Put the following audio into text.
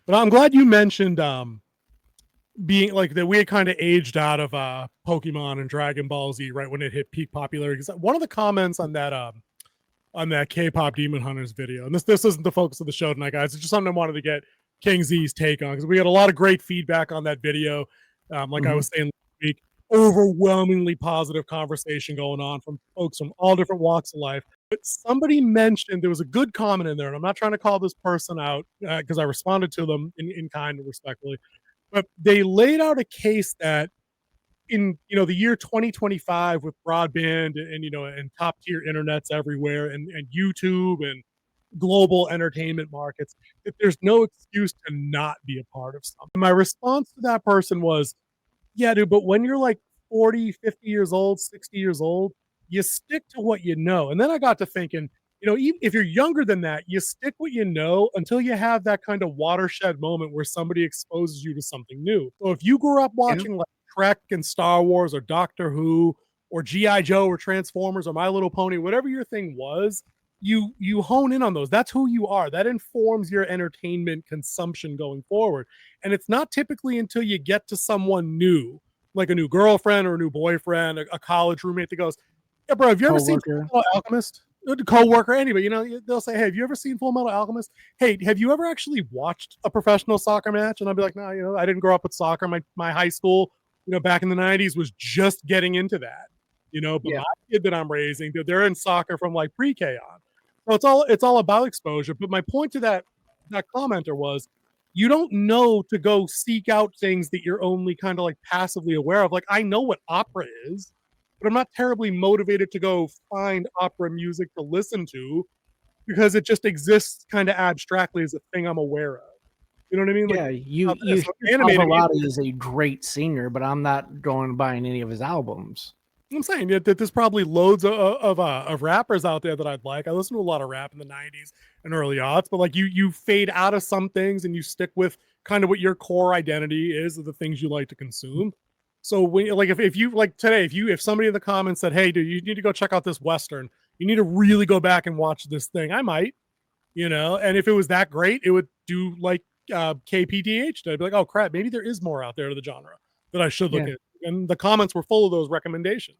But I'm glad you mentioned being like that we had kind of aged out of Pokemon and Dragon Ball Z right when it hit peak popularity. Because one of the comments on that K-pop Demon Hunters video, and this isn't the focus of the show tonight, guys. It's just something I wanted to get King Z's take on because we had a lot of great feedback on that video. Like I was saying last week, overwhelmingly positive conversation going on from folks from all different walks of life. But somebody mentioned there was a good comment in there, and I'm not trying to call this person out because I responded to them in kind and respectfully, but they laid out a case that in the year 2025 with broadband and and top tier internets everywhere and YouTube and global entertainment markets, that there's no excuse to not be a part of something. My response to that person was, yeah, dude, but when you're like 40, 50 years old, 60 years old, you stick to what you know. And then I got to thinking, if you're younger than that, you stick what you know until you have that kind of watershed moment where somebody exposes you to something new. So if you grew up Yeah. watching like Trek and Star Wars or Doctor Who or G.I. Joe or Transformers or My Little Pony, whatever your thing was, you hone in on those. That's who you are. That informs your entertainment consumption going forward. And it's not typically until you get to someone new, like a new girlfriend or a new boyfriend, a college roommate that goes, yeah, bro, have you ever seen Full Metal Alchemist? Co-worker, anybody, they'll say, hey, have you ever seen Full Metal Alchemist? Hey, have you ever actually watched a professional soccer match? And I'll be like, no, I didn't grow up with soccer. My high school, back in the 90s was just getting into that, but my kid that I'm raising, they're in soccer from like pre-K on. So it's all about exposure. But my point to that commenter was, you don't know to go seek out things that you're only kind of like passively aware of. Like, I know what opera is, but I'm not terribly motivated to go find opera music to listen to because it just exists kind of abstractly as a thing I'm aware of. You know what I mean? Yeah, Like, you so animated Pavarotti is a great singer, but I'm not going buying any of his albums. I'm saying that there's probably loads of rappers out there that I'd like. I listen to a lot of rap in the 90s and early aughts, but like you fade out of some things and you stick with kind of what your core identity is of the things you like to consume. So when like if you like today, if somebody in the comments said, hey dude, you need to go check out this Western, you need to really go back and watch this thing, I might, and if it was that great, it would do like KPDH. I'd be like, oh crap, maybe there is more out there to the genre that I should look at. And the comments were full of those recommendations.